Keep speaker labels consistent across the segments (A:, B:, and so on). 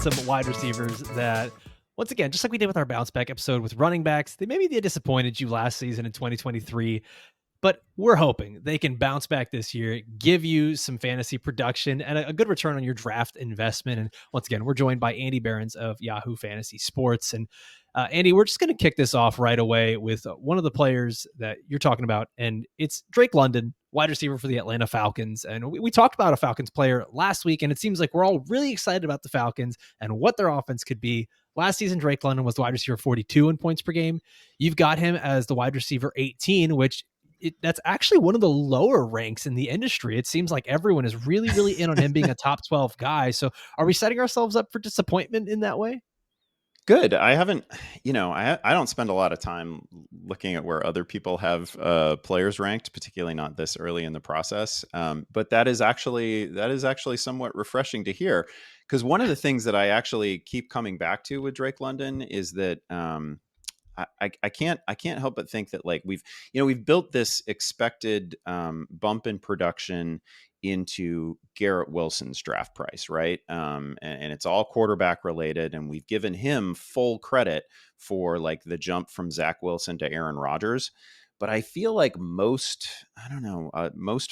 A: some wide receivers that, once again, just like we did with our bounce back episode with running backs, maybe they disappointed you last season in 2023. But we're hoping they can bounce back this year, give you some fantasy production and a good return on your draft investment. And once again, we're joined by Andy Behrens of Yahoo Fantasy Sports. And Andy, we're just going to kick this off right away with one of the players that you're talking about, and it's Drake London, wide receiver for the Atlanta Falcons. And we talked about a Falcons player last week, and it seems like we're all really excited about the Falcons and what their offense could be. Last season, Drake London was the wide receiver 42 in points per game. You've got him as the wide receiver 18, which that's actually one of the lower ranks in the industry. It seems like everyone is really, really in on him being a top 12 guy. So are we setting ourselves up for disappointment in that way?
B: Good. I haven't, I don't spend a lot of time looking at where other people have players ranked, particularly not this early in the process. But that is actually somewhat refreshing to hear, because one of the things that I actually keep coming back to with Drake London is that I can't help but think that, like, we've built this expected bump in production into Garrett Wilson's draft price, right? And it's all quarterback related, and we've given him full credit for, like, the jump from Zach Wilson to Aaron Rodgers. But I feel like most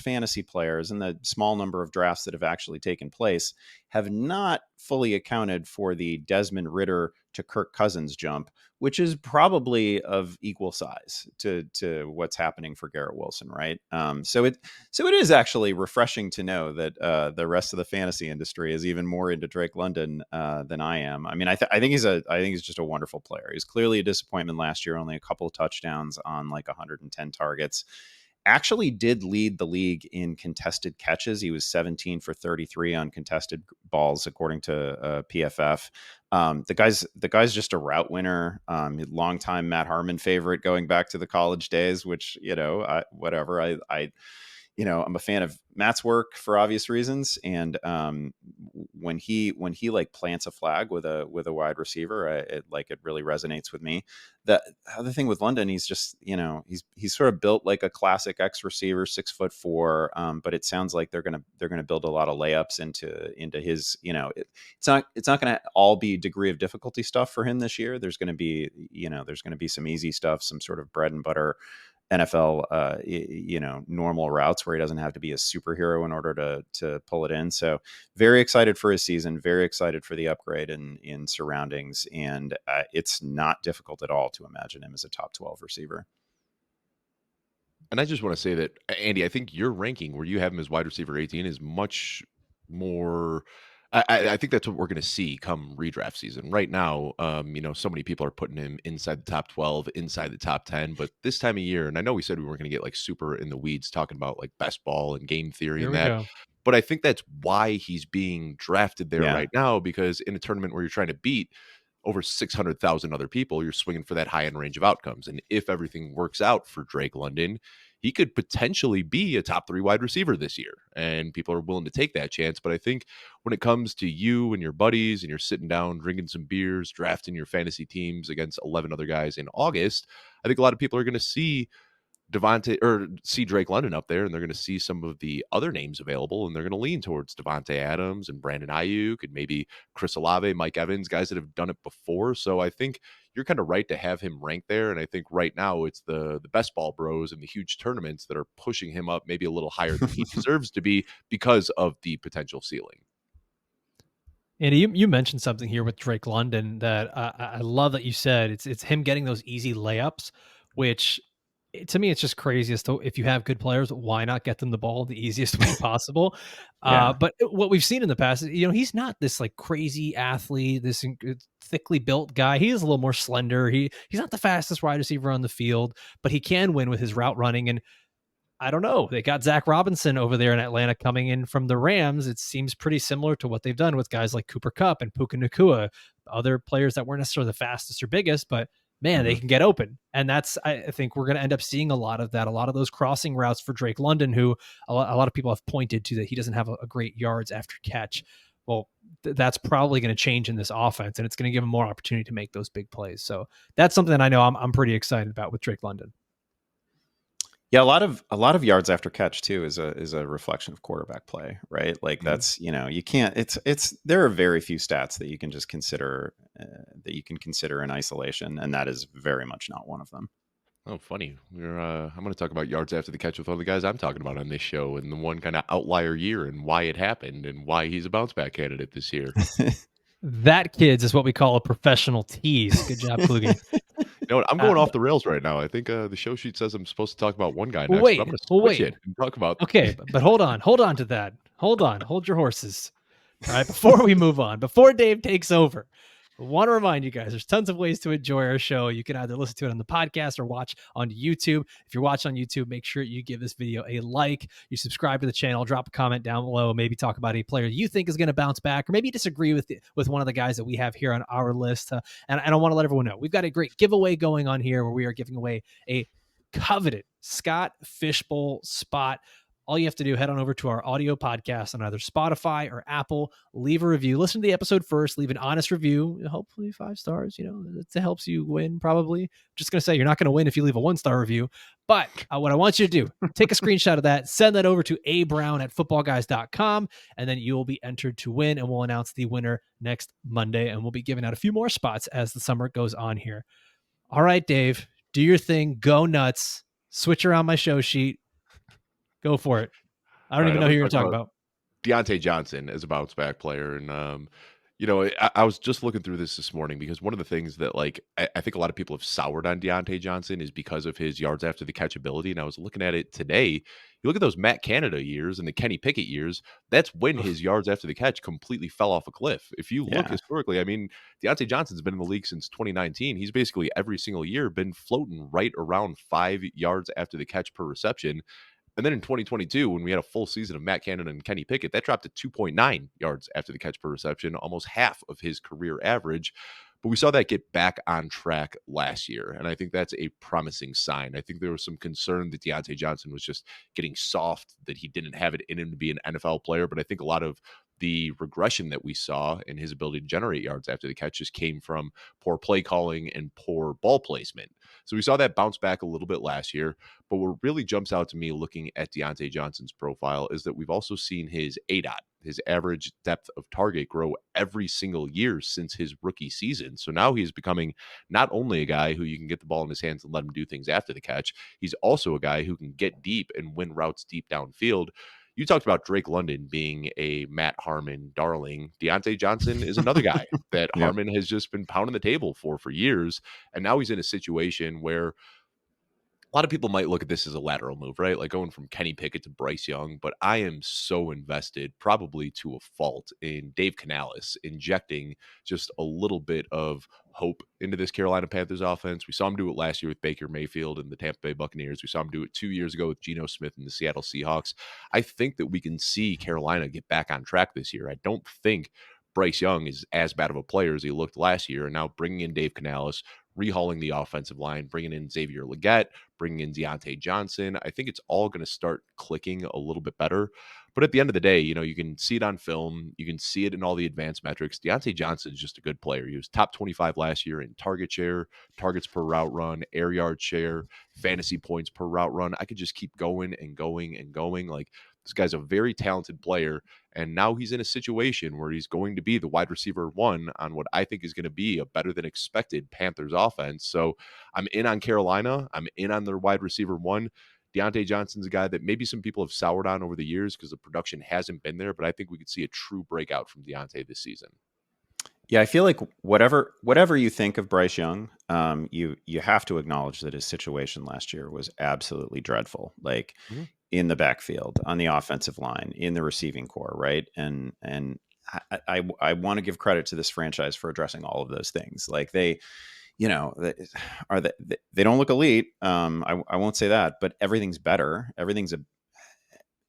B: fantasy players in the small number of drafts that have actually taken place have not fully accounted for the Desmond Ridder to Kirk Cousins jump, which is probably of equal size to what's happening for Garrett Wilson, right? So it is actually refreshing to know that the rest of the fantasy industry is even more into Drake London than I am. I mean, I think he's just a wonderful player. He's clearly a disappointment last year, only a couple of touchdowns on like 110 targets. Actually did lead the league in contested catches. He was 17 for 33 on contested balls, according to PFF. The guy's just a route winner. Longtime Matt Harmon favorite going back to the college days, which, whatever. I'm a fan of Matt's work for obvious reasons. And when he like plants a flag with a wide receiver, it really resonates with me. The other thing with London, he's just, he's sort of built like a classic X receiver, 6'4". But it sounds like they're gonna build a lot of layups into his. It's not gonna all be degree of difficulty stuff for him this year. There's gonna be some easy stuff, some sort of bread and butter NFL, normal routes where he doesn't have to be a superhero in order to pull it in. So very excited for his season, very excited for the upgrade in surroundings. And it's not difficult at all to imagine him as a top 12 receiver.
C: And I just want to say that, Andy, I think your ranking where you have him as wide receiver 18 is much more. I think that's what we're going to see come redraft season. Right now, so many people are putting him inside the top 12, inside the top 10. But this time of year, and I know we said we weren't going to get like super in the weeds talking about like best ball and game theory and that.
A: Go.
C: But I think that's why he's being drafted there right now, because in a tournament where you're trying to beat over 600,000 other people, you're swinging for that high end range of outcomes. And if everything works out for Drake London, he could potentially be a top 3 wide receiver this year, and people are willing to take that chance. But I think when it comes to you and your buddies and you're sitting down, drinking some beers, drafting your fantasy teams against 11 other guys in August, I think a lot of people are going to see Drake London up there, and they're going to see some of the other names available, and they're going to lean towards Devontae Adams and Brandon Ayuk and maybe Chris Olave, Mike Evans, guys that have done it before. So I think you're kind of right to have him ranked there. And I think right now it's the best ball bros and the huge tournaments that are pushing him up maybe a little higher than he deserves to be because of the potential ceiling.
A: And you mentioned something here with Drake London that I love that you said. It's him getting those easy layups, which to me, it's just crazy as to if you have good players, why not get them the ball the easiest way possible? But what we've seen in the past, he's not this like crazy athlete, this thickly built guy. He is a little more slender. He's not the fastest wide receiver on the field, but he can win with his route running. And I don't know, they got Zach Robinson over there in Atlanta coming in from the Rams. It seems pretty similar to what they've done with guys like Cooper Kupp and Puka Nacua, other players that weren't necessarily the fastest or biggest, but man, they can get open. And I think we're going to end up seeing a lot of that, a lot of those crossing routes for Drake London, who a lot of people have pointed to that he doesn't have a great yards after catch. Well, that's probably going to change in this offense, and it's going to give him more opportunity to make those big plays. So that's something that I know I'm pretty excited about with Drake London.
B: Yeah, a lot of yards after catch too is a reflection of quarterback play, right? Like
C: Mhm.
B: that's, you can't, it's there are very few stats that you can just consider that you can consider in isolation, and that is very much not one of them.
C: Oh, funny. I'm going to talk about yards after the catch with one of the guys I'm talking about on this show, and the one kind of outlier year and why it happened and why he's a bounce back candidate this year.
A: That, kids, is what we call a professional tease. Good job, Kluge.
C: You know what? I'm
A: Uh,
C: going off the rails right now. I think the show sheet says I'm supposed to talk about one guy
A: well,
C: next, but I'm
A: wait,
C: going to
A: well,
C: switch
A: wait.
C: it and talk about.
A: Okay, but hold on to that. Hold your horses. All right, before we move on, before Dave takes over, I want to remind you guys there's tons of ways to enjoy our show. You can either listen to it on the podcast or watch on YouTube. If you're watching on YouTube, make sure you give this video a like, you subscribe to the channel, drop a comment down below, maybe talk about a player you think is going to bounce back, or maybe disagree with one of the guys that we have here on our list. And I want to let everyone know we've got a great giveaway going on here where we are giving away a coveted Scott Fishbowl spot. All you have to do, head on over to our audio podcast on either Spotify or Apple, leave a review, listen to the episode first, leave an honest review, hopefully 5 stars, it helps you win. Probably just going to say you're not going to win if you leave a 1-star review, but what I want you to do, take a screenshot of that, send that over to abrown@footballguys.com, and then you will be entered to win, and we'll announce the winner next Monday, and we'll be giving out a few more spots as the summer goes on here. All right, Dave, do your thing, go nuts, switch around my show sheet, go for it. I
C: All
A: don't
C: right,
A: even
C: I'm
A: know who
C: going to
A: you're
C: talk
A: talking
C: about
A: about.
C: Diontae Johnson as a bounce back player. And, I was just looking through this morning because one of the things that, like, I think a lot of people have soured on Diontae Johnson is because of his yards after the catch ability. And I was looking at it today. You look at those Matt Canada years and the Kenny Pickett years, that's when
A: Ugh.
C: his yards after the catch completely fell off a cliff. If you look
B: Yeah.
C: historically, I mean, Diontae Johnson's been in the league since 2019. He's basically every single year been floating right around 5 yards after the catch per reception. And then in 2022, when we had a full season of Matt Canada and Kenny Pickett, that dropped to 2.9 yards after the catch per reception, almost half of his career average. But we saw that get back on track last year. And I think that's a promising sign. I think there was some concern that Diontae Johnson was just getting soft, that he didn't have it in him to be an NFL player. But I think a lot of the regression that we saw in his ability to generate yards after the catch just came from poor play calling and poor ball placement. So we saw that bounce back a little bit last year. But what really jumps out to me looking at Diontae Johnson's profile is that we've also seen his ADOT, his average depth of target, grow every single year since his rookie season. So now he's becoming not only a guy who you can get the ball in his hands and let him do things after the catch, he's also a guy who can get deep and win routes deep downfield. You talked about Drake London being a Matt Harmon darling. Diontae Johnson is another guy that
B: Yep.
C: Harmon has just been pounding the table for years. And now he's in a situation where a lot of people might look at this as a lateral move, right? Like going from Kenny Pickett to Bryce Young, but I am so invested, probably to a fault, in Dave Canales injecting just a little bit of hope into this Carolina Panthers offense. We saw him do it last year with Baker Mayfield and the Tampa Bay Buccaneers. We saw him do it 2 years ago with Geno Smith and the Seattle Seahawks. I think that we can see Carolina get back on track this year. I don't think Bryce Young is as bad of a player as he looked last year. And now bringing in Dave Canales, rehauling the offensive line, bringing in Xavier Legette, bringing in Diontae Johnson. I think it's all going to start clicking a little bit better. But at the end of the day, you can see it on film. You can see it in all the advanced metrics. Diontae Johnson is just a good player. He was top 25 last year in target share, targets per route run, air yard share, fantasy points per route run. I could just keep going and going and going. Like, this guy's a very talented player. And now he's in a situation where he's going to be the wide receiver one on what I think is going to be a better than expected Panthers offense. So I'm in on Carolina. I'm in on their wide receiver one. Diontae Johnson's a guy that maybe some people have soured on over the years because the production hasn't been there, but I think we could see a true breakout from Diontae this season.
B: Yeah, I feel like whatever you think of Bryce Young, you have to acknowledge that his situation last year was absolutely dreadful. Like
C: Mhm.
B: in the backfield, on the offensive line, in the receiving core, right? And I want to give credit to this franchise for addressing all of those things. Like they don't look elite. I won't say that, but everything's better.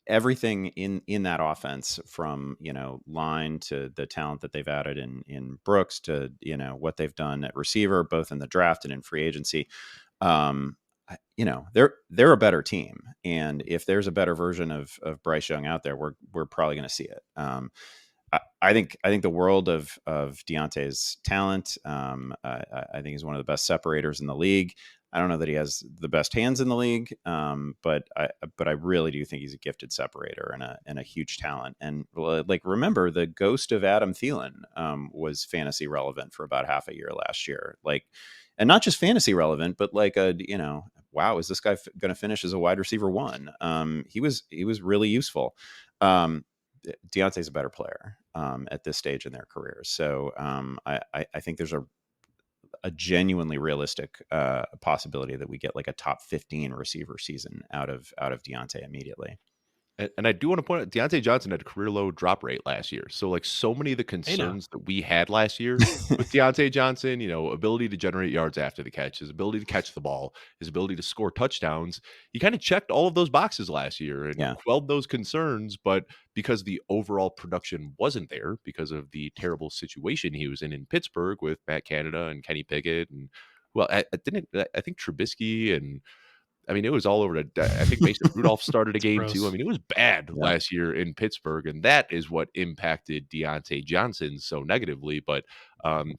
B: Everything in that offense, from line to the talent that they've added in Brooks to what they've done at receiver, both in the draft and in free agency. um they're a better team, and if there's a better version of Bryce Young out there, we're probably going to see it. I think the world of Deontay's talent. I think he's one of the best separators in the league. I don't know that he has the best hands in the league, but I really do think he's a gifted separator and a huge talent. And like, remember, the ghost of Adam Thielen was fantasy relevant for about half a year last year. Like, and not just fantasy relevant, but like wow, is this guy going to finish as a wide receiver one? He was really useful. Diontae's a better player at this stage in their careers, so I think there's a genuinely realistic possibility that we get like a top 15 receiver season out of Diontae immediately.
C: And I do want to point out Diontae Johnson had a career low drop rate last year. So like so many of the
A: Hey, now.
C: concerns that we had last year with Diontae Johnson, ability to generate yards after the catch, his ability to catch the ball, his ability to score touchdowns, he kind of checked all of those boxes last year and
B: Yeah.
C: quelled those concerns. But because the overall production wasn't there because of the terrible situation he was in Pittsburgh with Matt Canada and Kenny Pickett and I think Trubisky and I mean, it was all over. I think Mason Rudolph started a game too. I
A: Gross.
C: mean, it was bad
B: Yeah.
C: last year in Pittsburgh, and that is what impacted Diontae Johnson so negatively. But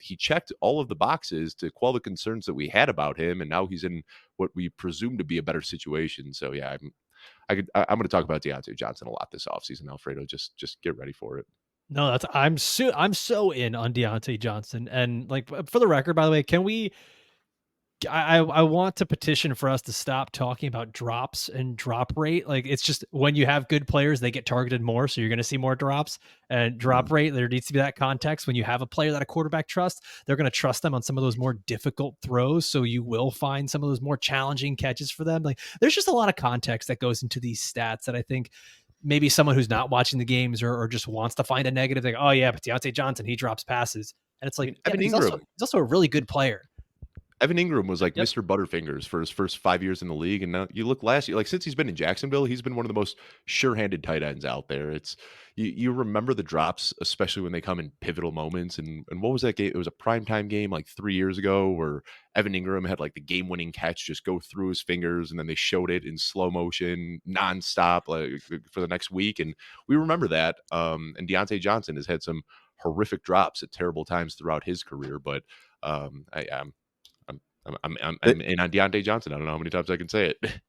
C: he checked all of the boxes to quell the concerns that we had about him, and now he's in what we presume to be a better situation. So yeah, I'm going to talk about Diontae Johnson a lot this offseason, Alfredo. Just get ready for it.
A: No, I'm so in on Diontae Johnson. And like, for the record, by the way, can we I want to petition for us to stop talking about drops and drop rate. Like, it's just when you have good players, they get targeted more. So you're going to see more drops and drop rate. There needs to be that context. When you have a player that a quarterback trusts, they're going to trust them on some of those more difficult throws. So you will find some of those more challenging catches for them. Like, there's just a lot of context that goes into these stats that I think maybe someone who's not watching the games or just wants to find a negative, like, oh yeah, but Diontae Johnson, he drops passes. And it's like,
C: I mean,
A: he's
C: Ingram.
A: also a really good player.
C: Evan Ingram was like
A: Yep.
C: Mr. Butterfingers for his first 5 years in the league, and now you look last year, like since he's been in Jacksonville, he's been one of the most sure-handed tight ends out there. It's you remember the drops, especially when they come in pivotal moments. And what was that game? It was a primetime game like 3 years ago where Evan Ingram had like the game-winning catch just go through his fingers, and then they showed it in slow motion, nonstop, like for the next week, and we remember that. And Diontae Johnson has had some horrific drops at terrible times throughout his career, but I'm in on Diontae Johnson. I don't know how many times I can say it.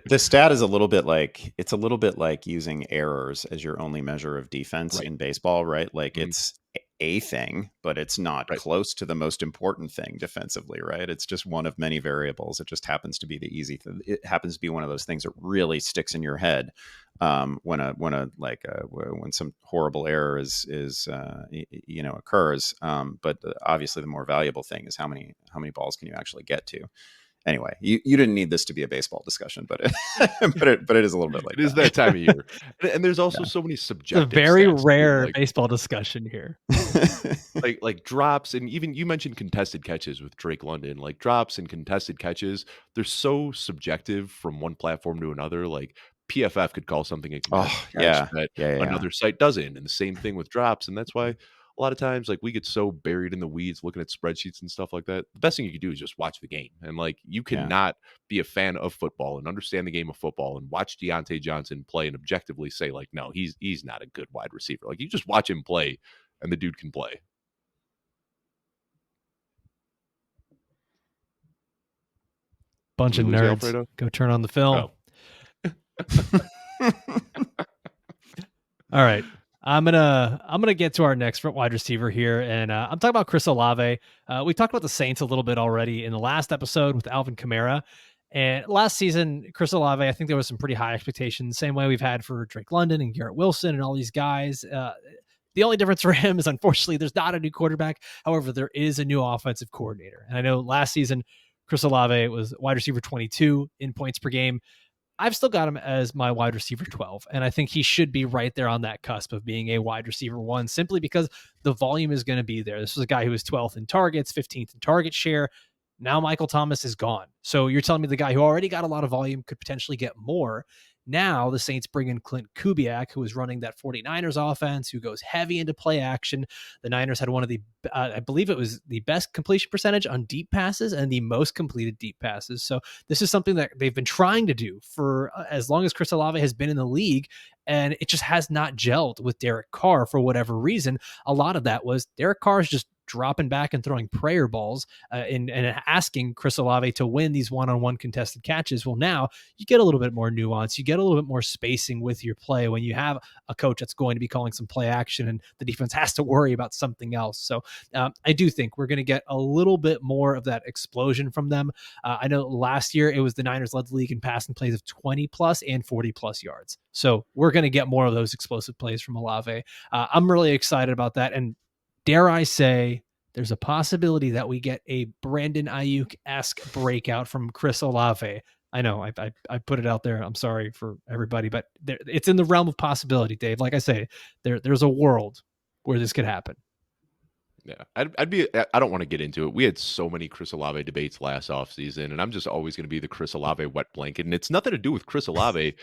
B: The stat is a little bit like using errors as your only measure of defense in baseball, right? Like it's a thing, but it's not close to the most important thing defensively, right? It's just one of many variables. It just happens to be the easy thing. It happens to be one of those things that really sticks in your head when some horrible error occurs. But obviously, the more valuable thing is how many balls can you actually get to. Anyway, you didn't need this to be a baseball discussion, but it but it is a little bit like
C: it is that time of year. And there's also so many subjective.
A: It's a very
C: stats,
A: rare
C: like,
A: baseball discussion here.
C: like drops, and even you mentioned contested catches with Drake London. Like drops and contested catches, they're so subjective from one platform to another. Like PFF could call something a contested catch that another site doesn't, and the same thing with drops. And that's why a lot of times, like, we get so buried in the weeds looking at spreadsheets and stuff like that. The best thing you can do is just watch the game. And like, you cannot be a fan of football and understand the game of football and watch Diontae Johnson play and objectively say like, no, he's not a good wide receiver. Like, you just watch him play and the dude can play.
A: Bunch of nerds. Alfredo? Go turn on the film. All right. I'm gonna get to our next wide receiver here, and I'm talking about Chris Olave. We talked about the Saints a little bit already in the last episode with Alvin Kamara, and last season Chris Olave, I think there was some pretty high expectations, same way we've had for Drake London and Garrett Wilson and all these guys. The only difference for him is, unfortunately, there's not a new quarterback. However, there is a new offensive coordinator, and I know last season Chris Olave was wide receiver 22 in points per game. I've still got him as my wide receiver 12, and I think he should be right there on that cusp of being a wide receiver 1, simply because the volume is going to be there. This was a guy who was 12th in targets, 15th in target share. Now Michael Thomas is gone. So you're telling me the guy who already got a lot of volume could potentially get more. Now the Saints bring in Clint Kubiak, who is running that 49ers offense, who goes heavy into play action. The Niners had one of the, I believe it was the best completion percentage on deep passes and the most completed deep passes. So this is something that they've been trying to do for as long as Chris Olave has been in the league, and it just has not gelled with Derek Carr for whatever reason. A lot of that was Derek Carr is just dropping back and throwing prayer balls and asking Chris Olave to win these one-on-one contested catches. Well, now you get a little bit more nuance. You get a little bit more spacing with your play when you have a coach that's going to be calling some play action and the defense has to worry about something else. So I do think we're going to get a little bit more of that explosion from them. I know last year it was the Niners led the league in passing plays of 20 plus and 40 plus yards. So we're going to get more of those explosive plays from Olave. I'm really excited about that. And dare I say, there's a possibility that we get a Brandon Ayuk-esque breakout from Chris Olave. I know I put it out there. I'm sorry for everybody, but it's in the realm of possibility, Dave. Like I say, there's a world where this could happen.
C: Yeah, I don't want to get into it. We had so many Chris Olave debates last offseason, and I'm just always going to be the Chris Olave wet blanket. And it's nothing to do with Chris Olave.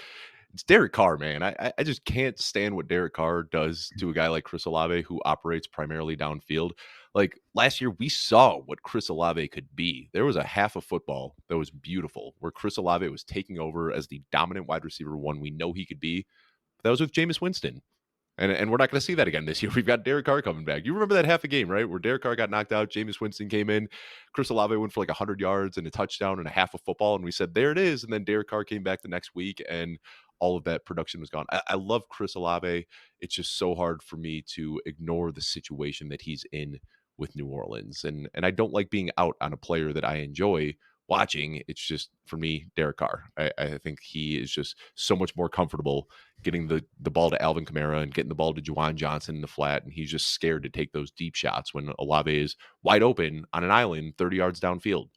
C: It's Derek Carr, man. I just can't stand what Derek Carr does to a guy like Chris Olave who operates primarily downfield. Like last year, we saw what Chris Olave could be. There was a half of football that was beautiful where Chris Olave was taking over as the dominant wide receiver one we know he could be. That was with Jameis Winston. And we're not going to see that again this year. We've got Derek Carr coming back. You remember that half a game, right? Where Derek Carr got knocked out, Jameis Winston came in, Chris Olave went for like 100 yards and a touchdown and a half of football. And we said, there it is. And then Derek Carr came back the next week and all of that production was gone. I love Chris Olave. It's just so hard for me to ignore the situation that he's in with New Orleans. And I don't like being out on a player that I enjoy watching. It's just, for me, Derek Carr. I think he is just so much more comfortable getting the ball to Alvin Kamara and getting the ball to Jahan Dotson in the flat, and he's just scared to take those deep shots when Olave is wide open on an island 30 yards downfield.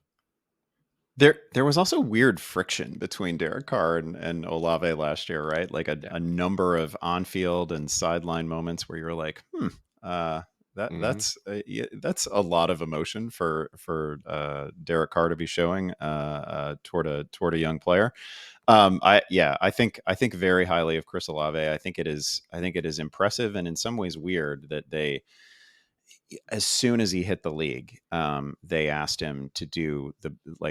B: There was also weird friction between Derek Carr and Olave last year, right? Like a number of on-field and sideline moments where you're like, that's a lot of emotion for Derek Carr to be showing toward a young player. I think very highly of Chris Olave. I think it is impressive and in some ways weird that as soon as he hit the league, they asked him to do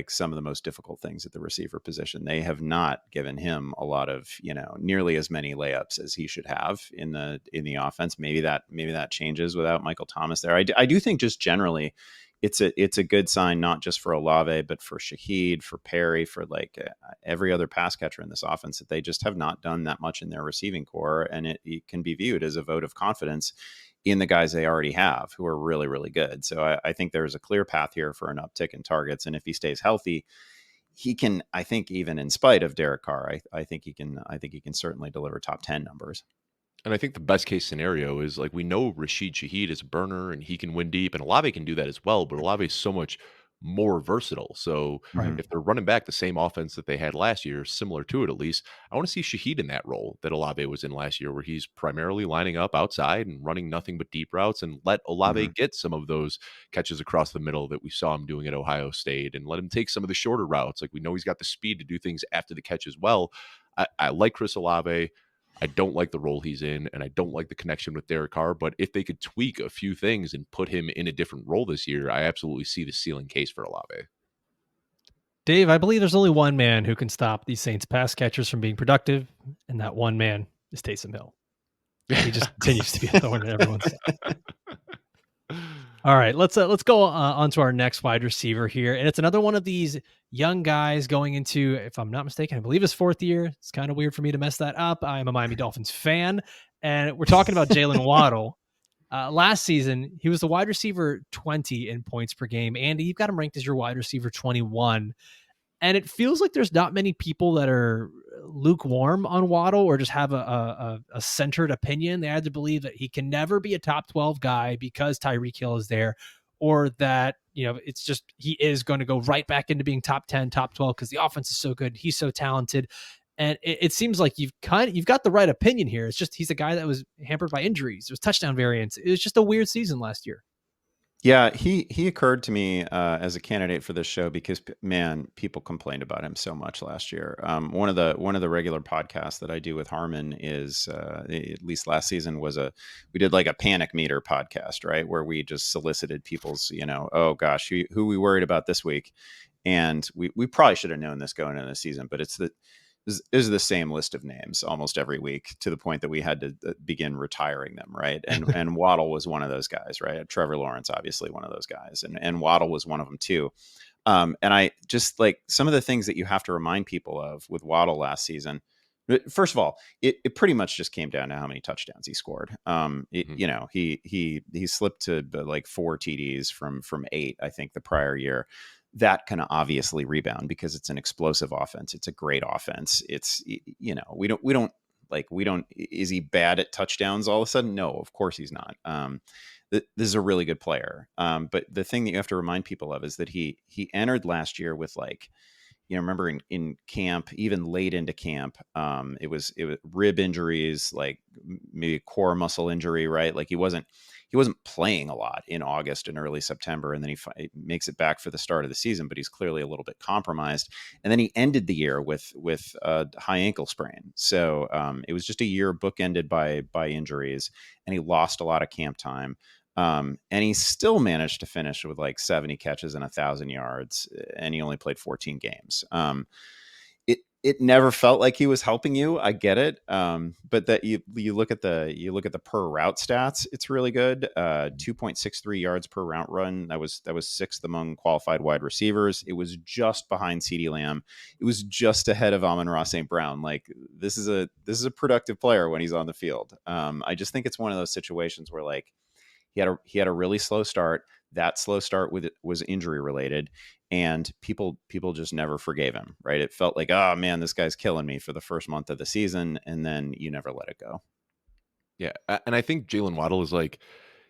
B: some of the most difficult things at the receiver position. They have not given him a lot of, nearly as many layups as he should have in the offense. Maybe that changes without Michael Thomas there. I do think just generally it's a good sign, not just for Olave, but for Shaheed, for Perry, for every other pass catcher in this offense, that they just have not done that much in their receiving core. And it can be viewed as a vote of confidence in the guys they already have who are really, really good. So I think there's a clear path here for an uptick in targets. And if he stays healthy, he can, I think, even in spite of Derek Carr, I think he can certainly deliver top 10 numbers.
C: And I think the best case scenario is, we know Rashid Shaheed is a burner and he can win deep, and Olave can do that as well, but Olave is so much more versatile. So if they're running back the same offense that they had last year, similar to it at least, I want to see Shaheed in that role that Olave was in last year, where he's primarily lining up outside and running nothing but deep routes, and let Olave get some of those catches across the middle that we saw him doing at Ohio State, and let him take some of the shorter routes. We know he's got the speed to do things after the catch as well. I like Chris Olave. I don't like the role he's in, and I don't like the connection with Derek Carr. But if they could tweak a few things and put him in a different role this year, I absolutely see the ceiling case for Olave.
A: Dave, I believe there's only one man who can stop these Saints pass catchers from being productive, and that one man is Taysom Hill. He just continues to be a thorn in everyone's side. All right, let's go on to our next wide receiver here, and it's another one of these young guys going into, if I'm not mistaken, I believe his fourth year. It's kind of weird for me to mess that up. I'm a Miami Dolphins fan, and we're talking about Jaylen Waddle. Last season, he was the wide receiver 20 in points per game. Andy, you've got him ranked as your wide receiver 21. And it feels like there's not many people that are lukewarm on Waddle or just have a centered opinion. They either believe that he can never be a top 12 guy because Tyreek Hill is there, or that, it's just he is going to go right back into being top 10, top 12 because the offense is so good. He's so talented. And it seems like you've got the right opinion here. It's just he's a guy that was hampered by injuries. It was touchdown variance. It was just a weird season last year.
B: Yeah, he occurred to me as a candidate for this show because, man, people complained about him so much last year. One of the regular podcasts that I do with Harmon is, at least last season, we did like a panic meter podcast, right, where we just solicited people's, oh gosh, who we worried about this week, and we probably should have known this going into the season, but it's is the same list of names almost every week, to the point that we had to begin retiring them, right? And Waddle was one of those guys, right? Trevor Lawrence, obviously one of those guys, and Waddle was one of them too. And I just like some of the things that you have to remind people of with Waddle last season. First of all, it pretty much just came down to how many touchdowns he scored. You know, he slipped to like 4 TDs from 8, I think, the prior year. That can obviously rebound because it's an explosive offense. It's a great offense. It's, you know, we don't. Is he bad at touchdowns all of a sudden? No, of course he's not. This is a really good player. But the thing that you have to remind people of is that he entered last year with, like, you know, remember in camp, even late into camp, it was rib injuries, like maybe core muscle injury, right? Like he wasn't playing a lot in August and early September, and then he makes it back for the start of the season, but he's clearly a little bit compromised. And then he ended the year with a high ankle sprain. So it was just a year bookended by injuries, and he lost a lot of camp time. And he still managed to finish with like 70 catches and 1,000 yards, and he only played 14 games. It never felt like he was helping you. I get it, but that you look at the per route stats, it's really good. 2.63 yards per route run. That was 6th among qualified wide receivers. It was just behind CeeDee Lamb. It was just ahead of Amon-Ra St. Brown. Like this is a productive player when he's on the field. I just think it's one of those situations where, like, he had a really slow start. That slow start was injury related, and people just never forgave him, right? It felt like, oh man, this guy's killing me for the first month of the season, and then you never let it go.
C: Yeah, and I think Jaylen Waddle is like,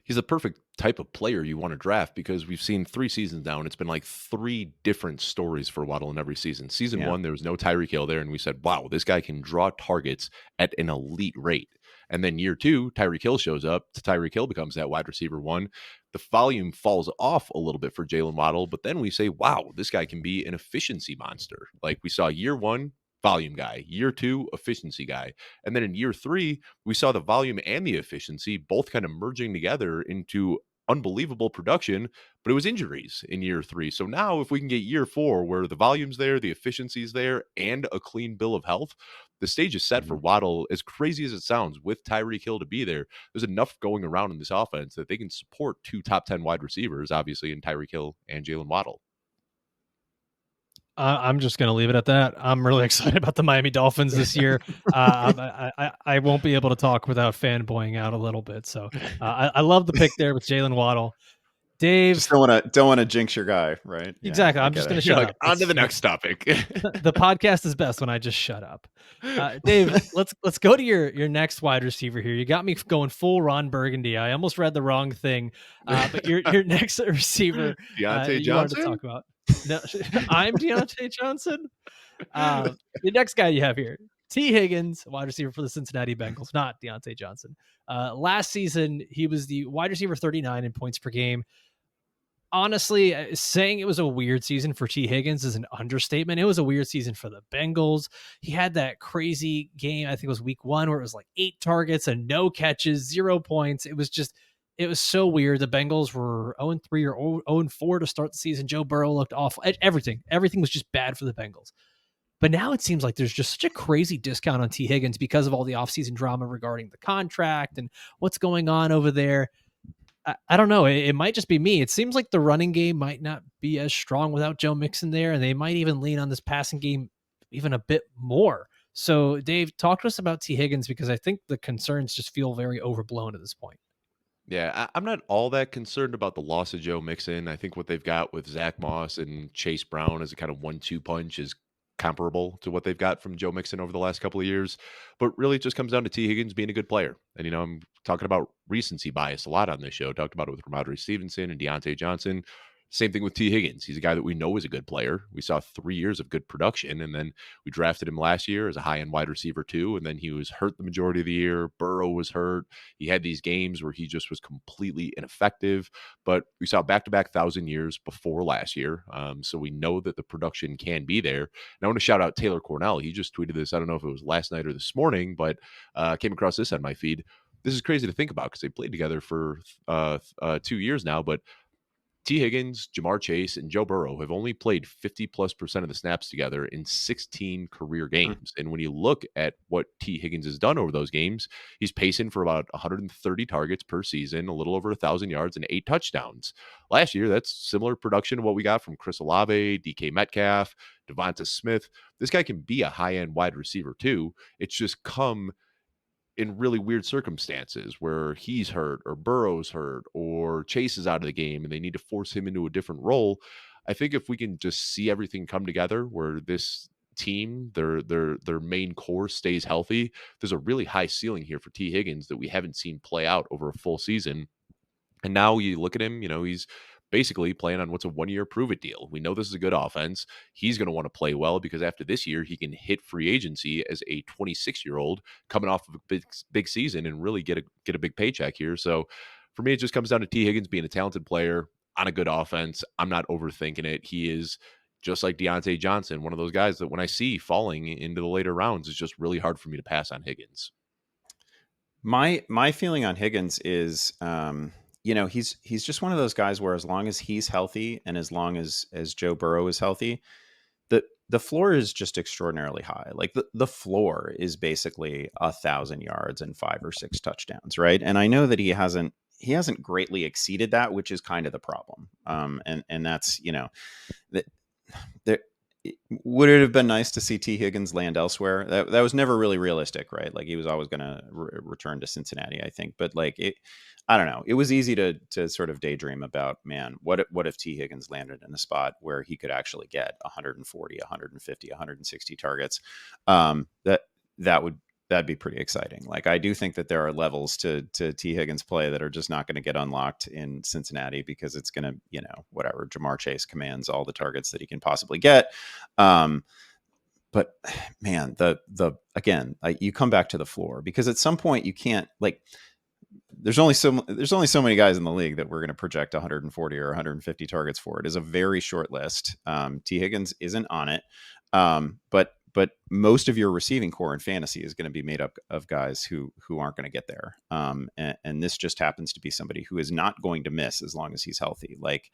C: he's the perfect type of player you want to draft, because we've seen 3 seasons now, and it's been like 3 different stories for Waddle in every season. Season
B: Yeah.
C: 1, there was no Tyreek Hill there, and we said, wow, this guy can draw targets at an elite rate. And then year 2, Tyreek Hill shows up. Tyreek Hill becomes that wide receiver 1. The volume falls off a little bit for Jaylen Waddle, but then we say, wow, this guy can be an efficiency monster. Like we saw year 1, volume guy, year 2, efficiency guy. And then in year 3, we saw the volume and the efficiency both kind of merging together into unbelievable production, but it was injuries in year 3. So now if we can get year 4 where the volume's there, the efficiency's there, and a clean bill of health, the stage is set for
B: Mhm.
C: Waddle. As crazy as it sounds, with Tyreek Hill to be there, there's enough going around in this offense that they can support 2 top 10 wide receivers, obviously, in Tyreek Hill and Jaylen Waddle.
A: I'm just going to leave it at that. I'm really excited about the Miami Dolphins this year. I won't be able to talk without fanboying out a little bit. So I love the pick there with Jaylen Waddle.
B: Just
A: Dave,
B: don't want to jinx your guy, right? Yeah,
A: exactly.
B: I
A: I'm
B: get
A: just going
B: it.
A: to
C: You're
A: shut
C: like,
A: up.
C: on to the next topic.
A: The podcast is best when I just shut up. Dave, let's go to your next wide receiver here. You got me going full Ron Burgundy. I almost read the wrong thing. But your next receiver
C: Diontae
A: you wanted to
C: Johnson?
A: talk about. No, I'm Diontae Johnson. The next guy you have here, T. Higgins, wide receiver for the Cincinnati Bengals, not Diontae Johnson. Last season, he was the wide receiver 39 in points per game. Honestly, saying it was a weird season for T. Higgins is an understatement. It was a weird season for the Bengals. He had that crazy game, I think it was week 1, where it was like 8 targets and no catches, 0 points. It was so weird. The Bengals were 0-3 or 0-4 to start the season. Joe Burrow looked awful. Everything was just bad for the Bengals. But now it seems like there's just such a crazy discount on T. Higgins because of all the offseason drama regarding the contract and what's going on over there. I don't know. It might just be me. It seems like the running game might not be as strong without Joe Mixon there, and they might even lean on this passing game even a bit more. So, Dave, talk to us about T. Higgins, because I think the concerns just feel very overblown at this point.
C: Yeah, I'm not all that concerned about the loss of Joe Mixon. I think what they've got with Zach Moss and Chase Brown as a kind of 1-2 punch is comparable to what they've got from Joe Mixon over the last couple of years. But really, it just comes down to T. Higgins being a good player. And, I'm talking about recency bias a lot on this show. Talked about it with Ramondre Stevenson and Diontae Johnson. Same thing with T. Higgins. He's a guy that we know is a good player. We saw 3 years of good production, and then we drafted him last year as a high-end wide receiver too, and then he was hurt the majority of the year. Burrow was hurt. He had these games where he just was completely ineffective, but we saw back-to-back 1,000 years before last year, so we know that the production can be there. And I want to shout out Taylor Cornell. He just tweeted this. I don't know if it was last night or this morning, but came across this on my feed. This is crazy to think about because they played together for 2 years now, but T. Higgins, Jamar Chase, and Joe Burrow have only played 50+% of the snaps together in 16 career
B: Mm.
C: games. And when you look at what T. Higgins has done over those games, he's pacing for about 130 targets per season, a little over 1,000 yards, and 8 touchdowns. Last year, that's similar production to what we got from Chris Olave, DK Metcalf, Devonta Smith. This guy can be a high-end wide receiver too. It's just come in really weird circumstances where he's hurt or Burrow's hurt or Chase is out of the game and they need to force him into a different role. I think if we can just see everything come together where this team, their main core stays healthy, there's a really high ceiling here for T. Higgins that we haven't seen play out over a full season. And now you look at him, he's basically playing on what's a 1-year prove it deal. We know this is a good offense. He's going to want to play well because after this year, he can hit free agency as a 26-year-old coming off of a big season and really get a big paycheck here. So for me, it just comes down to T. Higgins being a talented player on a good offense. I'm not overthinking it. He is just like Diontae Johnson, one of those guys that when I see falling into the later rounds, it's just really hard for me to pass on Higgins.
B: My feeling on Higgins is, he's just one of those guys where as long as he's healthy and as long as Joe Burrow is healthy, the floor is just extraordinarily high. Like the floor is basically 1,000 yards and 5 or 6 touchdowns, right? And I know that he hasn't greatly exceeded that, which is kind of the problem. And that's that there. Would it have been nice to see T. Higgins land elsewhere? That was never really realistic, right? Like he was always going to return to Cincinnati, I think. But like I don't know. It was easy to sort of daydream about, man, what if T. Higgins landed in a spot where he could actually get 140, 150, 160 targets? That'd be pretty exciting. Like I do think that there are levels to T. Higgins play that are just not going to get unlocked in Cincinnati because it's going to, whatever, Jamar Chase commands all the targets that he can possibly get. But man, again, you come back to the floor because at some point you can't, like, there's only so many guys in the league that we're going to project 140 or 150 targets for. It is a very short list. T. Higgins isn't on it. But most of your receiving core in fantasy is going to be made up of guys who aren't going to get there. And this just happens to be somebody who is not going to miss as long as he's healthy. Like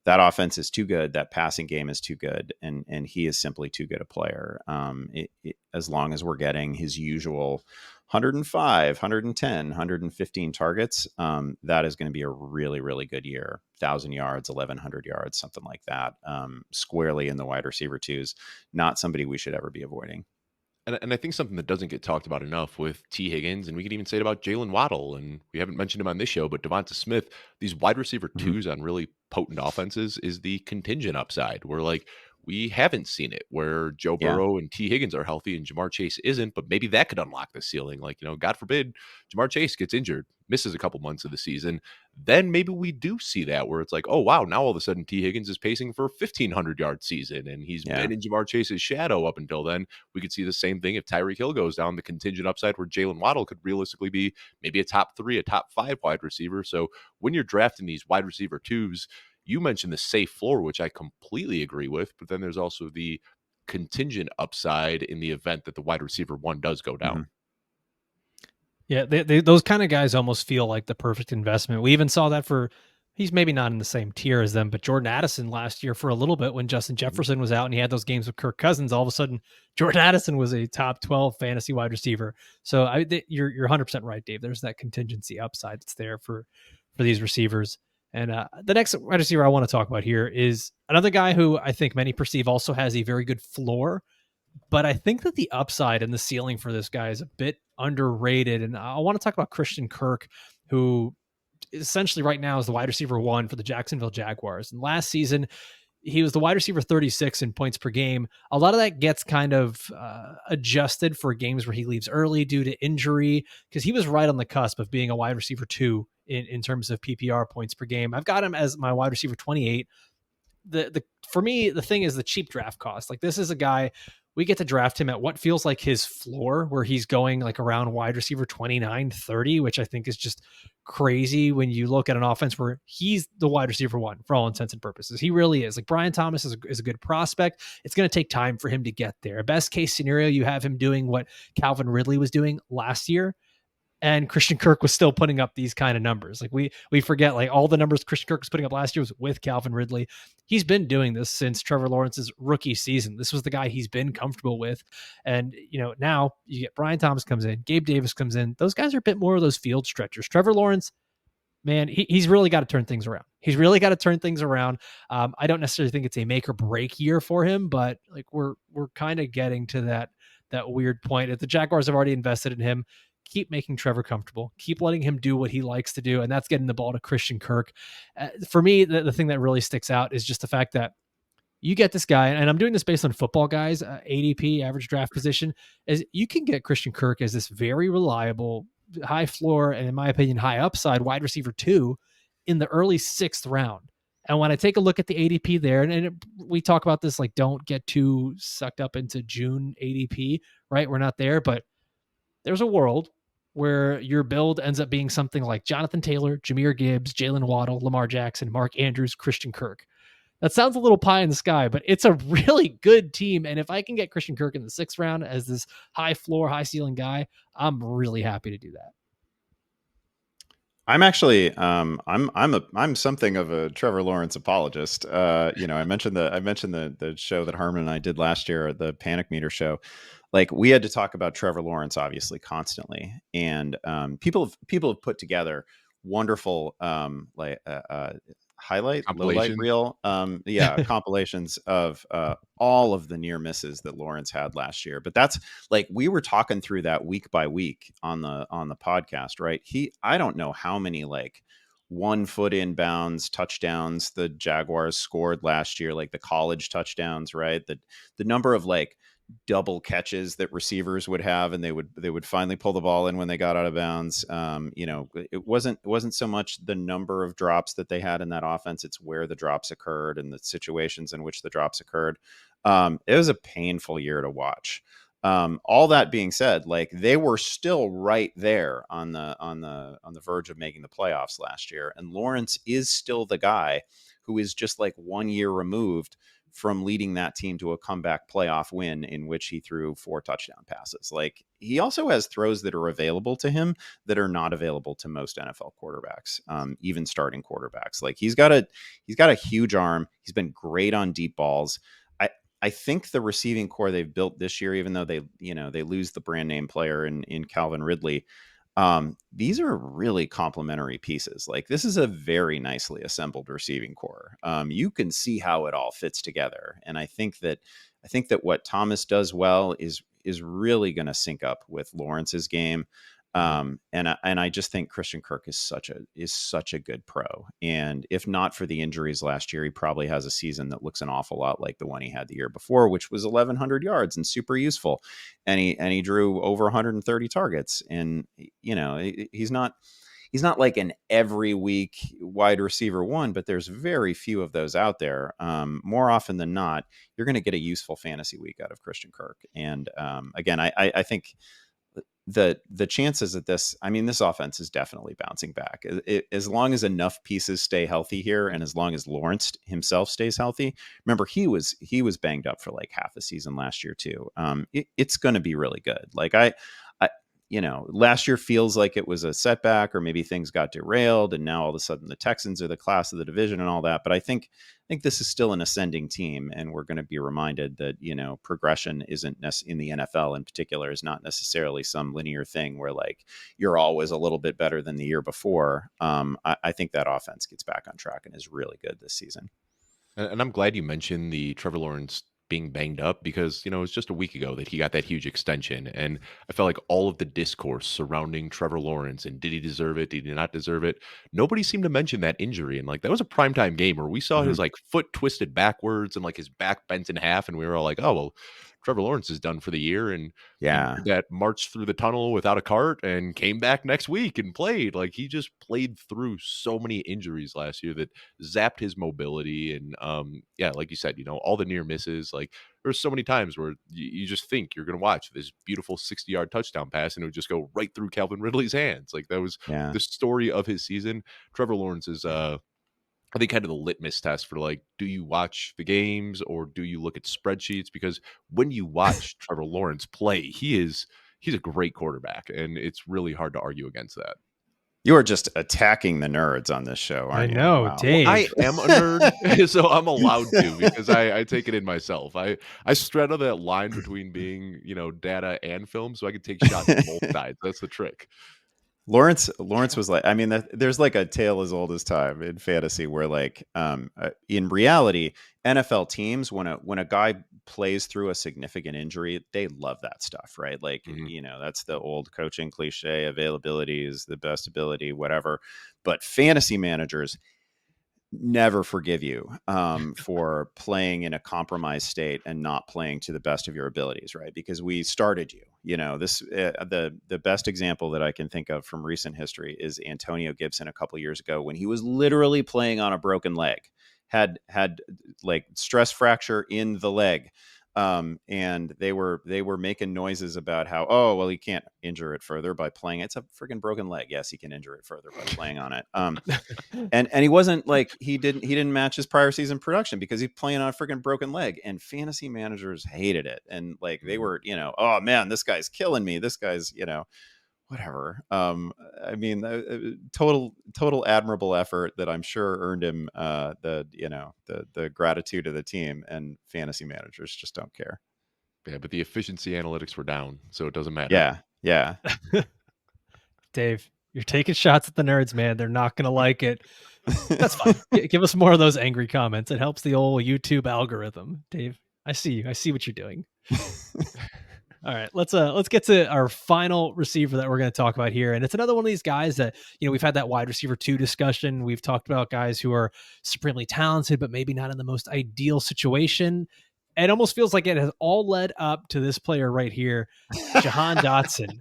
B: that offense is too good. That passing game is too good. And he is simply too good a player. As long as we're getting his usual 105, 110, 115 targets, that is going to be a really, really good year. 1,000 yards, 1,100 yards, something like that, squarely in the wide receiver twos. Not somebody we should ever be avoiding.
C: And I think something that doesn't get talked about enough with T. Higgins, and we could even say it about Jaylen Waddle, and we haven't mentioned him on this show, but Devonta Smith, these wide receiver twos on really potent offenses is the contingent upside. Where like we haven't seen it where Joe Burrow and T. Higgins are healthy and Jamar Chase isn't, but maybe that could unlock the ceiling. Like, God forbid Jamar Chase gets injured, misses a couple months of the season. Then maybe we do see that where it's like, oh, wow, now all of a sudden T. Higgins is pacing for a 1,500-yard season and he's been in Jamar Chase's shadow up until then. We could see the same thing if Tyreek Hill goes down the contingent upside where Jaylen Waddle could realistically be maybe a top 3, a top 5 wide receiver. So when you're drafting these wide receiver twos, you mentioned the safe floor, which I completely agree with, but then there's also the contingent upside in the event that the wide receiver one does go down.
B: Mm-hmm.
A: Yeah, those kind of guys almost feel like the perfect investment. We even saw that he's maybe not in the same tier as them, but Jordan Addison last year for a little bit when Justin Jefferson was out and he had those games with Kirk Cousins, all of a sudden Jordan Addison was a top 12 fantasy wide receiver. So you're 100% right, Dave. There's that contingency upside that's there for these receivers. And the next wide receiver I want to talk about here is another guy who I think many perceive also has a very good floor, but I think that the upside and the ceiling for this guy is a bit underrated. And I want to talk about Christian Kirk, who essentially right now is the wide receiver 1 for the Jacksonville Jaguars. And last season, he was the wide receiver 36 in points per game. A lot of that gets kind of adjusted for games where he leaves early due to injury, because he was right on the cusp of being a wide receiver 2 in terms of PPR points per game. I've got him as my wide receiver 28. For me, the thing is the cheap draft cost. Like, this is a guy, we get to draft him at what feels like his floor, where he's going like around wide receiver 29, 30, which I think is just crazy when you look at an offense where he's the wide receiver 1 for all intents and purposes. He really is. Like, Brian Thomas is a good prospect. It's going to take time for him to get there. Best case scenario, you have him doing what Calvin Ridley was doing last year. and Christian Kirk was still putting up these kind of numbers. Like we forget like all the numbers Christian Kirk was putting up last year was with Calvin Ridley. He's been doing this since Trevor Lawrence's rookie season. This was the guy he's been comfortable with. And now you get Brian Thomas comes in, Gabe Davis comes in. Those guys are a bit more of those field stretchers. Trevor Lawrence, man, he's really got to turn things around. He's really got to turn things around. I don't necessarily think it's a make or break year for him, but like we're kind of getting to that weird point. If the Jaguars have already invested in him, keep making Trevor comfortable, keep letting him do what he likes to do, and that's getting the ball to Christian Kirk. For me, the thing that really sticks out is just the fact that you get this guy, and I'm doing this based on football guys, ADP, average draft position, is you can get Christian Kirk as this very reliable, high floor, and in my opinion, high upside wide receiver 2 in the early 6th round. And when I take a look at the ADP there, we talk about this, like, don't get too sucked up into June ADP, right? We're not there, but there's a world where your build ends up being something like Jonathan Taylor, Jahmyr Gibbs, Jaylen Waddle, Lamar Jackson, Mark Andrews, Christian Kirk. That sounds a little pie in the sky, but it's a really good team. And if I can get Christian Kirk in the 6th round as this high floor, high ceiling guy, I'm really happy to do that.
B: I'm actually I'm something of a Trevor Lawrence apologist. I mentioned the show that Harmon and I did last year, the Panic Meter show. Like, we had to talk about Trevor Lawrence obviously constantly, and people have put together wonderful low light
C: Compilations.
B: reel compilations of all of the near misses that Lawrence had last year. But that's, like, we were talking through that week by week on the podcast, right? I don't know how many, like, 1 foot inbounds touchdowns the Jaguars scored last year, like the college touchdowns, right? The number of, like, double catches that receivers would have, and they would finally pull the ball in when they got out of bounds. It wasn't so much the number of drops that they had in that offense, it's where the drops occurred and the situations in which the drops occurred. It was a painful year to watch. All that being said, like, they were still right there on the verge of making the playoffs last year, and Lawrence is still the guy who is just like 1 year removed from leading that team to a comeback playoff win in which he threw 4 touchdown passes. Like, he also has throws that are available to him that are not available to most NFL quarterbacks, even starting quarterbacks. Like, he's got a huge arm. He's been great on deep balls. I think the receiving core they've built this year, even though they lose the brand name player in Calvin Ridley, these are really complementary pieces. Like, this is a very nicely assembled receiving core. You can see how it all fits together, and I think that what Thomas does well is really going to sync up with Lawrence's game. And I just think Christian Kirk is such a good pro. And if not for the injuries last year, he probably has a season that looks an awful lot like the one he had the year before, which was 1,100 yards and super useful. And he drew over 130 targets. And he's not like an every week wide receiver 1, but there's very few of those out there. More often than not, you're going to get a useful fantasy week out of Christian Kirk. And again, I think the chances that this offense is definitely bouncing back. As long as enough pieces stay healthy here, and as long as Lawrence himself stays healthy. Remember, he was banged up for like half a season last year too. It's going to be really good. Like, last year feels like it was a setback, or maybe things got derailed, and now all of a sudden the Texans are the class of the division and all that. But I think this is still an ascending team, and we're going to be reminded that, progression isn't in the NFL in particular is not necessarily some linear thing where, like, you're always a little bit better than the year before. I think that offense gets back on track and is really good this season.
C: And I'm glad you mentioned the Trevor Lawrence being banged up, because, it's just a week ago that he got that huge extension. And I felt like all of the discourse surrounding Trevor Lawrence and did he deserve it? Did he not deserve it? Nobody seemed to mention that injury. And, like, that was a primetime game where we saw
B: Mhm.
C: his, like, foot twisted backwards and, like, his back bent in half. And we were all like, oh, well, Trevor Lawrence is done for the year. And he
B: Yeah.
C: did that march through the tunnel without a cart and came back next week and played. Like, he just played through so many injuries last year that zapped his mobility. And like you said, all the near misses. Like, there's so many times where you just think you're going to watch this beautiful 60-yard touchdown pass and it would just go right through Calvin Ridley's hands. Like, that was
B: Yeah.
C: the story of his season. Trevor Lawrence is I think kind of the litmus test for, like, do you watch the games or do you look at spreadsheets? Because when you watch Trevor Lawrence play, he is he's a great quarterback, and it's really hard to argue against that.
B: You are just attacking the nerds on this show, aren't you?
A: I know,
B: Wow.
A: Dave.
C: Well, I am a nerd, so I'm allowed to because I take it in myself. I straddle that line between being, data and film, so I can take shots at both sides. That's the trick.
B: Lawrence was like, I mean, there's like a tale as old as time in fantasy where like, in reality, NFL teams, when a guy plays through a significant injury, they love that stuff, right? Like, that's the old coaching cliche: availability is the best ability, whatever. But fantasy managers never forgive you for playing in a compromised state and not playing to the best of your abilities, right? Because we started you. This the best example that I can think of from recent history is Antonio Gibson a couple years ago when he was literally playing on a broken leg, had like stress fracture in the leg. And they were making noises about how, oh, well, he can't injure it further by playing. It's a freaking broken leg. Yes, he can injure it further by playing on it. And he wasn't like, he didn't match his prior season production because he's playing on a freaking broken leg, and fantasy managers hated it. And like, they were, oh man, this guy's killing me. This guy's, whatever. I mean, total admirable effort that I'm sure earned him the gratitude of the team, and fantasy managers just don't care.
C: Yeah, but the efficiency analytics were down, so it doesn't matter.
B: Yeah.
A: Dave, you're taking shots at the nerds, man. They're not gonna like it. That's fine. Give us more of those angry comments. It helps the old YouTube algorithm. Dave, I see you. I see what you're doing. All right, let's get to our final receiver that we're going to talk about here, and it's another one of these guys that we've had that wide receiver 2 discussion. We've talked about guys who are supremely talented, but maybe not in the most ideal situation. It almost feels like it has all led up to this player right here, Jahan Dotson.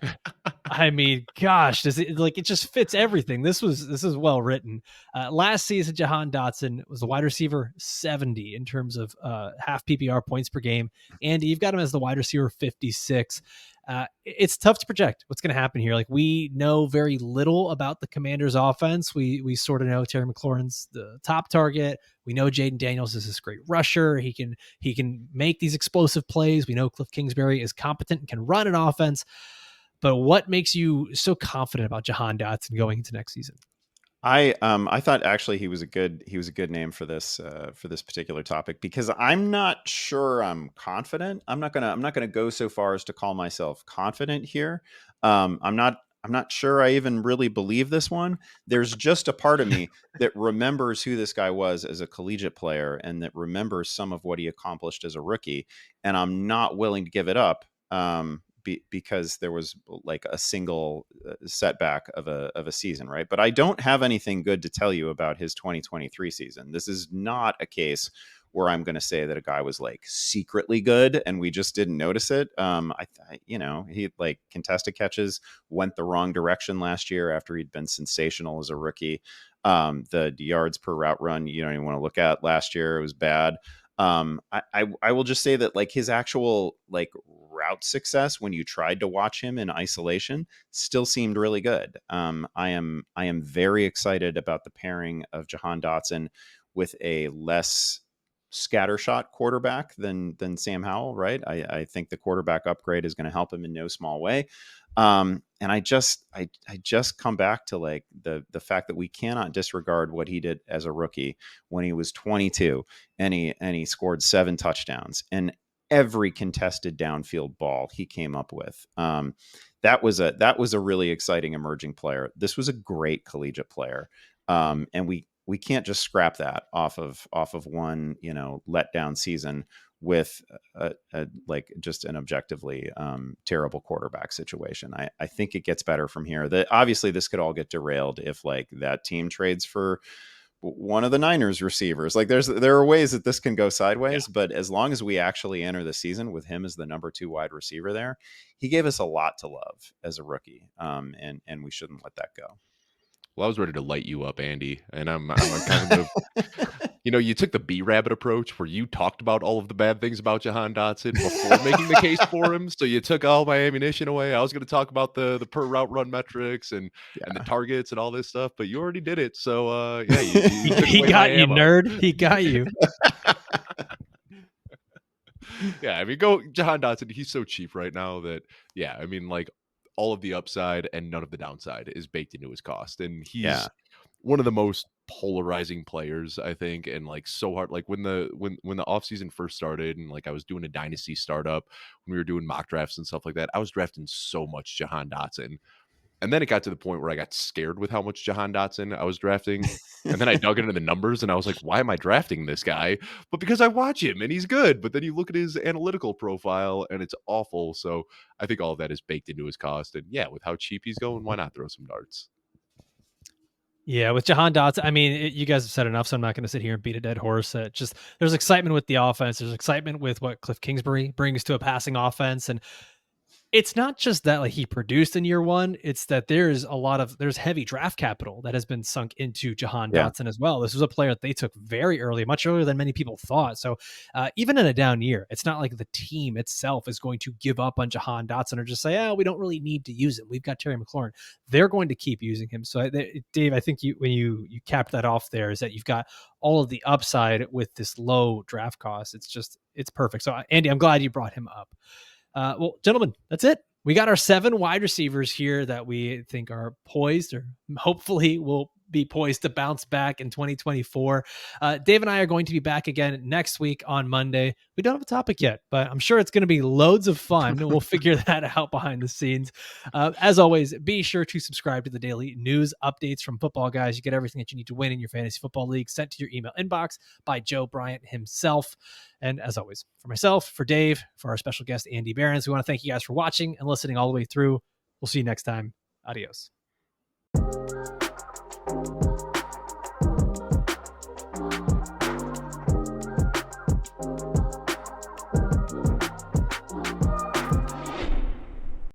A: I mean, gosh, does it like, it just fits everything. This is well written. Last season, Jahan Dotson was the wide receiver 70 in terms of half PPR points per game. Andy, you've got him as the wide receiver 56. It's tough to project what's going to happen here. Like, we know very little about the Commanders' offense. We sort of know Terry McLaurin's the top target. We know Jaden Daniels is this great rusher. He can make these explosive plays. We know Cliff Kingsbury is competent and can run an offense. But what makes you so confident about Jahan Dotson going into next season?
B: I thought actually he was a good name for this particular topic, because I'm not sure I'm confident. I'm not gonna go so far as to call myself confident here. I'm not sure I even really believe this one. There's just a part of me that remembers who this guy was as a collegiate player, and that remembers some of what he accomplished as a rookie, and I'm not willing to give it up. Because there was like a single setback of a season, right? But I don't have anything good to tell you about his 2023 season. This is not a case where I'm going to say that a guy was like secretly good and we just didn't notice it. He like contested catches went the wrong direction last year after he'd been sensational as a rookie. The yards per route run, you don't even want to look at last year. It was bad. I will just say that like his actual like route success when you tried to watch him in isolation still seemed really good. I am very excited about the pairing of Jahan Dotson with a less scattershot quarterback than Sam Howell, right? I think the quarterback upgrade is going to help him in no small way. And I just come back to like the fact that we cannot disregard what he did as a rookie when he was 22 and he scored 7 touchdowns, and every contested downfield ball he came up with. That was a really exciting emerging player. This was a great collegiate player. And we can't just scrap that off of one, letdown season with like just an objectively terrible quarterback situation. I think it gets better from here. Obviously this could all get derailed if like that team trades for one of the Niners receivers. Like there are ways that this can go sideways, but as long as we actually enter the season with him as the number 2 wide receiver there, he gave us a lot to love as a rookie. And we shouldn't let that go.
C: Well, I was ready to light you up, Andy, and I'm kind of, you took the B-Rabbit approach where you talked about all of the bad things about Jahan Dotson before making the case for him. So you took all my ammunition away. I was going to talk about the per route run metrics and the targets and all this stuff, but you already did it. So yeah,
A: he got you, nerd. He got you.
C: Yeah, I mean, go Jahan Dotson. He's so cheap right now that, yeah, I mean, like, all of the upside and none of the downside is baked into his cost. And
B: Yeah.
C: he's one of the most polarizing players, I think, and like so hard. Like when the offseason first started and like I was doing a dynasty startup when we were doing mock drafts and stuff like that, I was drafting so much Jahan Dotson. And then it got to the point where I got scared with how much Jahan Dotson I was drafting. And then I dug into the numbers and I was like, why am I drafting this guy? But because I watch him and he's good. But then you look at his analytical profile and it's awful. So I think all of that is baked into his cost. And yeah, with how cheap he's going, why not throw some darts?
A: Yeah, with Jahan Dotson, I mean, you guys have said enough, so I'm not going to sit here and beat a dead horse. Just there's excitement with the offense. There's excitement with what Cliff Kingsbury brings to a passing offense, and it's not just that like he produced in year one, it's that there's heavy draft capital that has been sunk into Jahan
B: Yeah.
A: Dotson as well. This was a player that they took very early, much earlier than many people thought. So even in a down year, it's not like the team itself is going to give up on Jahan Dotson or just say, we don't really need to use him. We've got Terry McLaurin. They're going to keep using him. So Dave, I think when you capped that off there is that you've got all of the upside with this low draft cost. It's perfect. So Andy, I'm glad you brought him up. Well, gentlemen, that's it. We got our 7 wide receivers here that we think are poised or hopefully will be poised to bounce back in 2024. Dave and I are going to be back again next week on Monday. We don't have a topic yet, but I'm sure it's going to be loads of fun. We'll figure that out behind the scenes. As always, be sure to subscribe to the daily news updates from Football Guys. You get everything that you need to win in your fantasy football league sent to your email inbox by Joe Bryant himself. And as always, for myself, for Dave, for our special guest, Andy Behrens, we want to thank you guys for watching and listening all the way through. We'll see you next time. Adios.